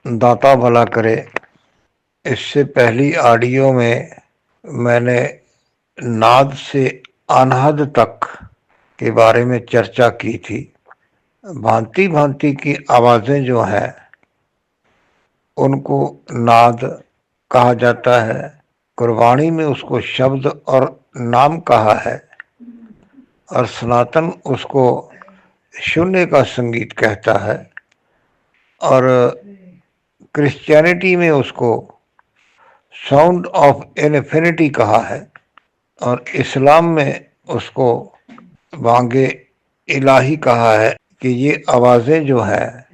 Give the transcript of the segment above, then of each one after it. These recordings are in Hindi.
दाता भला करे। इससे पहली ऑडियो में मैंने नाद से अनहद तक के बारे में चर्चा की थी। भांति भांति की आवाज़ें जो हैं उनको नाद कहा जाता है। गुरबाणी में उसको शब्द और नाम कहा है और सनातन उसको शून्य का संगीत कहता है और क्रिश्चियनिटी में उसको साउंड ऑफ इन्फिनिटी कहा है और इस्लाम में उसको वांगे इलाही कहा है कि ये आवाज़ें जो है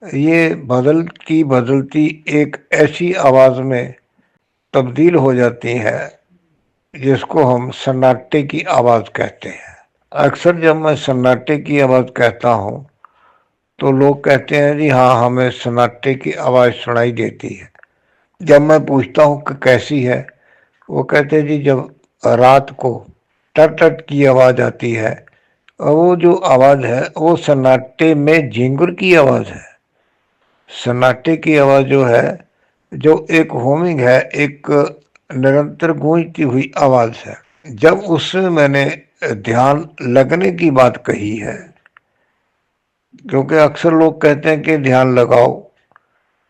ये बदलती एक ऐसी आवाज़ में तब्दील हो जाती है जिसको हम सन्नाटे की आवाज़ कहते हैं। अक्सर जब मैं सन्नाटे की आवाज़ कहता हूँ तो लोग कहते हैं जी हाँ, हमें सन्नाटे की आवाज़ सुनाई देती है। जब मैं पूछता हूँ कि कैसी है, वो कहते हैं जी जब रात को टट टट की आवाज़ आती है और वो जो आवाज़ है वो सन्नाटे में झिंगुर की आवाज़ है। सन्नाटे की आवाज़ जो है जो एक होमिंग है, एक निरंतर गूंजती हुई आवाज़ है। जब उसमें मैंने ध्यान लगने की बात कही है, क्योंकि अक्सर लोग कहते हैं कि ध्यान लगाओ,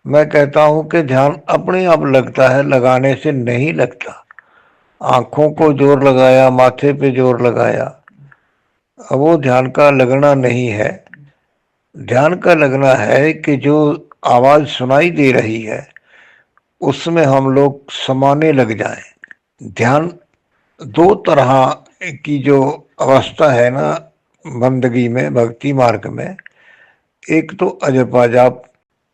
मैं कहता हूं कि ध्यान अपने आप लगता है, लगाने से नहीं लगता। आंखों को जोर लगाया, माथे पे जोर लगाया, अब वो ध्यान का लगना नहीं है। ध्यान का लगना है कि जो आवाज सुनाई दे रही है उसमें हम लोग समाने लग जाएं। ध्यान दो तरह की जो अवस्था है ना बंदगी में, भक्ति मार्ग में, एक तो अजपा जाप।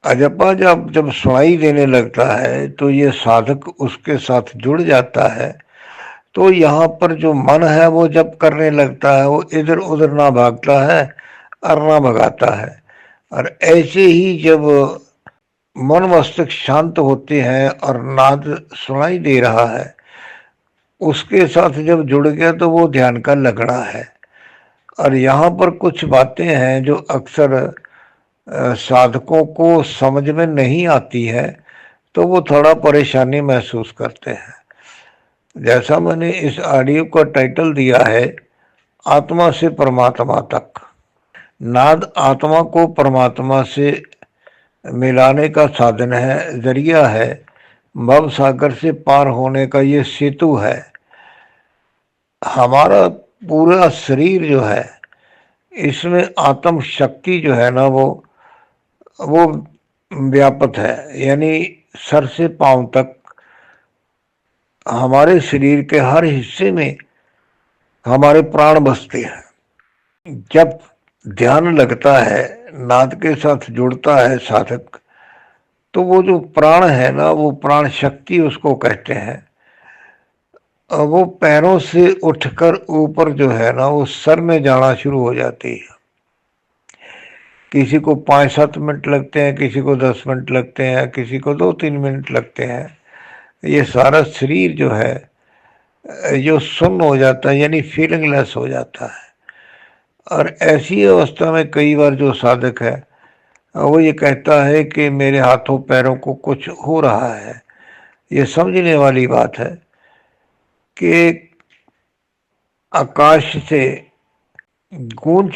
अजपा जाप जब सुनाई देने लगता है तो ये साधक उसके साथ जुड़ जाता है। तो यहाँ पर जो मन है वो जब करने लगता है, वो इधर उधर ना भागता है और ना भगाता है। और ऐसे ही जब मन मस्तिष्क शांत होते हैं और नाद सुनाई दे रहा है, उसके साथ जब जुड़ गया तो वो ध्यान का लगना है। और यहाँ पर कुछ बातें हैं जो अक्सर साधकों को समझ में नहीं आती है, तो वो थोड़ा परेशानी महसूस करते हैं। जैसा मैंने इस ऑडियो का टाइटल दिया है, आत्मा से परमात्मा तक। नाद आत्मा को परमात्मा से मिलाने का साधन है, जरिया है, भव सागर से पार होने का ये सेतु है। हमारा पूरा शरीर जो है इसमें आत्म शक्ति जो है ना वो व्यापक है, यानी सर से पांव तक हमारे शरीर के हर हिस्से में हमारे प्राण बसते हैं। जब ध्यान लगता है, नाद के साथ जुड़ता है साधक, तो वो जो प्राण है ना, वो प्राण शक्ति उसको कहते हैं, वो पैरों से उठकर ऊपर जो है ना वो सर में जाना शुरू हो जाती है। किसी को 5-7 मिनट लगते हैं, किसी को 10 मिनट लगते हैं, किसी को 2-3 मिनट लगते हैं। ये सारा शरीर जो है जो सुन्न हो जाता है, यानी फीलिंगलेस हो जाता है। और ऐसी अवस्था में कई बार जो साधक है वो ये कहता है कि मेरे हाथों पैरों को कुछ हो रहा है। ये समझने वाली बात है कि आकाश से गूंज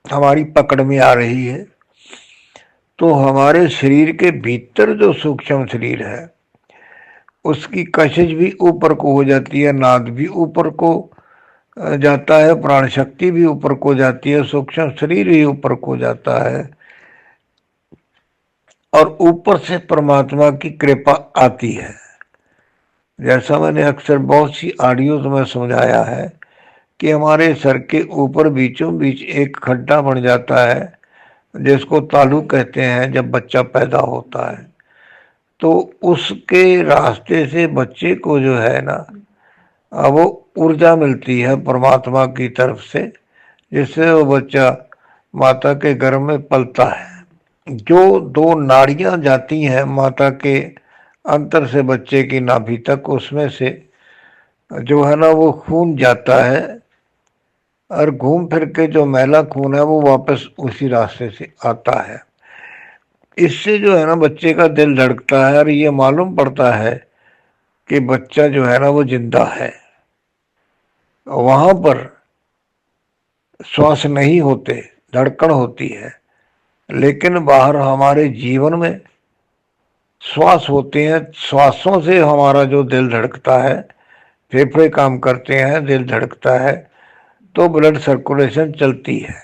हमारी पकड़ में आ रही है, तो हमारे शरीर के भीतर जो सूक्ष्म शरीर है उसकी कशिश भी ऊपर को हो जाती है, नाद भी ऊपर को जाता है, प्राण शक्ति भी ऊपर को जाती है, सूक्ष्म शरीर भी ऊपर को जाता है और ऊपर से परमात्मा की कृपा आती है। जैसा मैंने अक्सर बहुत सी ऑडियोज में समझाया है कि हमारे सर के ऊपर बीचों बीच एक खड्डा बन जाता है जिसको तालू कहते हैं। जब बच्चा पैदा होता है तो उसके रास्ते से बच्चे को जो है ना वो ऊर्जा मिलती है परमात्मा की तरफ से, जिससे वो बच्चा माता के गर्भ में पलता है। जो दो नाड़ियां जाती हैं माता के अंतर से बच्चे की नाभि तक, उसमें से जो है ना वो खून जाता है और घूम फिर के जो मैला खून है वो वापस उसी रास्ते से आता है। इससे जो है ना बच्चे का दिल धड़कता है और ये मालूम पड़ता है कि बच्चा जो है ना वो जिंदा है। वहां पर श्वास नहीं होते, धड़कन होती है, लेकिन बाहर हमारे जीवन में श्वास होते हैं। श्वासों से हमारा जो दिल धड़कता है, फेफड़े काम करते हैं, दिल धड़कता है, तो ब्लड सर्कुलेशन चलती है।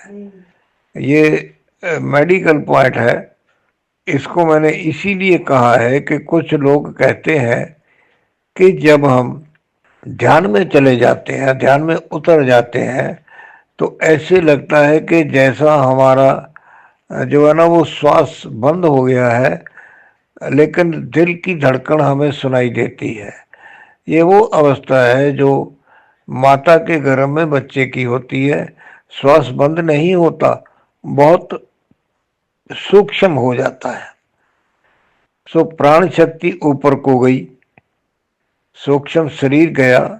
ये मेडिकल पॉइंट है। इसको मैंने इसीलिए कहा है कि कुछ लोग कहते हैं कि जब हम ध्यान में चले जाते हैं, ध्यान में उतर जाते हैं, तो ऐसे लगता है कि जैसा हमारा जो है ना वो श्वास बंद हो गया है, लेकिन दिल की धड़कन हमें सुनाई देती है। ये वो अवस्था है जो माता के गर्भ में बच्चे की होती है। श्वास बंद नहीं होता, बहुत सूक्ष्म हो जाता है। सो प्राण शक्ति ऊपर को गई, सूक्ष्म शरीर गया,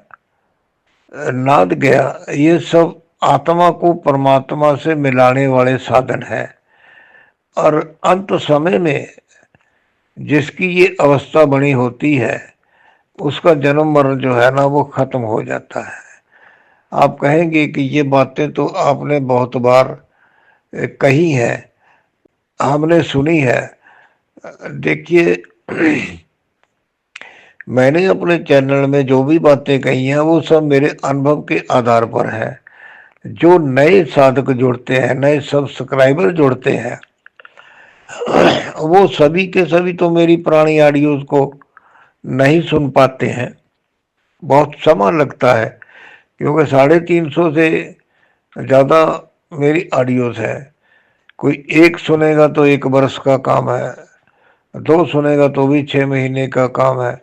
नाद गया। ये सब आत्मा को परमात्मा से मिलाने वाले साधन है। और अंत समय में जिसकी ये अवस्था बनी होती है, उसका जन्म मरण जो है ना वो खत्म हो जाता है। आप कहेंगे कि ये बातें तो आपने बहुत बार कही है, हमने सुनी है। देखिए, मैंने अपने चैनल में जो भी बातें कही हैं वो सब मेरे अनुभव के आधार पर है। जो नए साधक जुड़ते हैं, नए सब्सक्राइबर जुड़ते हैं, वो सभी के सभी तो मेरी पुरानी ऑडियोज को नहीं सुन पाते हैं। बहुत समय लगता है, क्योंकि 350 से ज़्यादा मेरी ऑडियोज है। कोई एक सुनेगा तो 1 वर्ष का काम है, 2 सुनेगा तो भी 6 महीने का काम है।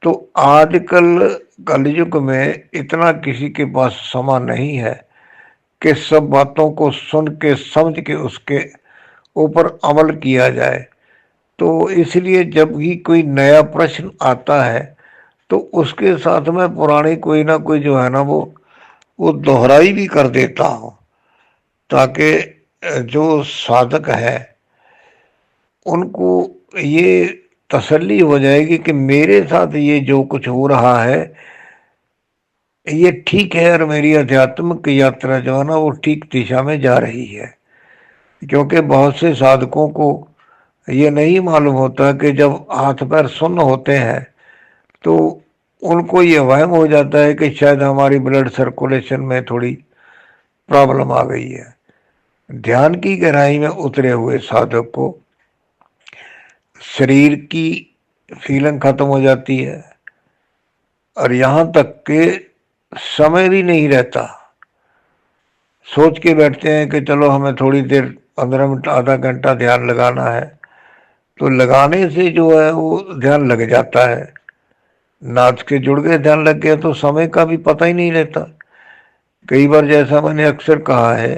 तो आजकल कलयुग में इतना किसी के पास समय नहीं है कि सब बातों को सुन के समझ के उसके ऊपर अमल किया जाए। तो इसलिए जब भी कोई नया प्रश्न आता है तो उसके साथ में पुरानी कोई ना कोई जो है ना वो दोहराई भी कर देता हूँ, ताकि जो साधक है उनको ये तसल्ली हो जाएगी कि मेरे साथ ये जो कुछ हो रहा है ये ठीक है, और मेरी आध्यात्मिक यात्रा जो है ना वो ठीक दिशा में जा रही है। क्योंकि बहुत से साधकों को ये नहीं मालूम होता कि जब हाथ पैर सुन्न होते हैं तो उनको ये वहम हो जाता है कि शायद हमारी ब्लड सर्कुलेशन में थोड़ी प्रॉब्लम आ गई है। ध्यान की गहराई में उतरे हुए साधक को शरीर की फीलिंग खत्म हो जाती है, और यहाँ तक कि समय भी नहीं रहता। सोच के बैठते हैं कि चलो हमें थोड़ी देर 15 मिनट आधा घंटा ध्यान लगाना है, तो लगाने से जो है वो ध्यान लग जाता है। नाच के जुड़ गए, ध्यान लग गया, तो समय का भी पता ही नहीं रहता। कई बार जैसा मैंने अक्सर कहा है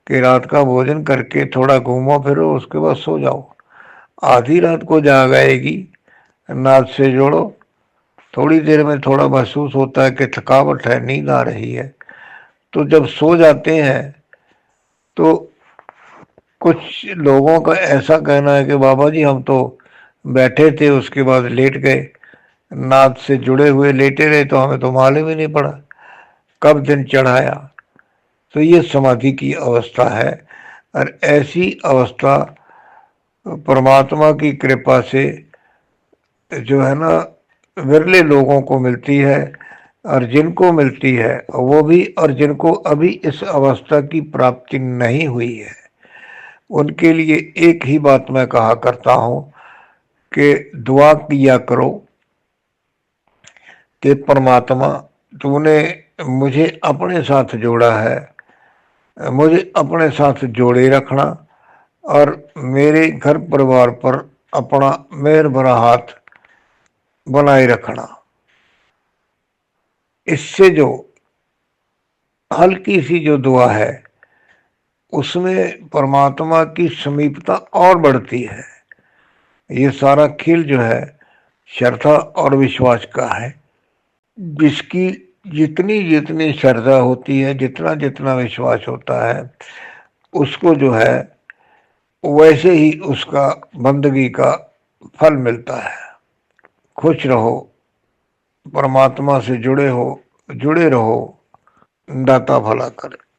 कि रात का भोजन करके थोड़ा घूमो फिरो, उसके बाद सो जाओ। आधी रात को जाग आएगी, नाच से जोड़ो, थोड़ी देर में थोड़ा महसूस होता है कि थकावट है, नींद आ रही है, तो जब सो जाते हैं तो कुछ लोगों का ऐसा कहना है कि बाबा जी हम तो बैठे थे, उसके बाद लेट गए, नाद से जुड़े हुए लेटे रहे, तो हमें तो मालूम ही नहीं पड़ा कब दिन चढ़ाया। तो ये समाधि की अवस्था है, और ऐसी अवस्था परमात्मा की कृपा से जो है ना विरले लोगों को मिलती है। और जिनको मिलती है वो भी, और जिनको अभी इस अवस्था की प्राप्ति नहीं हुई है, उनके लिए एक ही बात मैं कहा करता हूँ कि दुआ किया करो कि परमात्मा तूने मुझे अपने साथ जोड़ा है, मुझे अपने साथ जोड़े रखना, और मेरे घर परिवार पर अपना मेहर भरा हाथ बनाए रखना। इससे जो हल्की सी जो दुआ है उसमें परमात्मा की समीपता और बढ़ती है। ये सारा खेल जो है श्रद्धा और विश्वास का है। जिसकी जितनी जितनी श्रद्धा होती है, जितना जितना विश्वास होता है, उसको जो है वैसे ही उसका बंदगी का फल मिलता है। खुश रहो, परमात्मा से जुड़े रहो, दाता भला करे।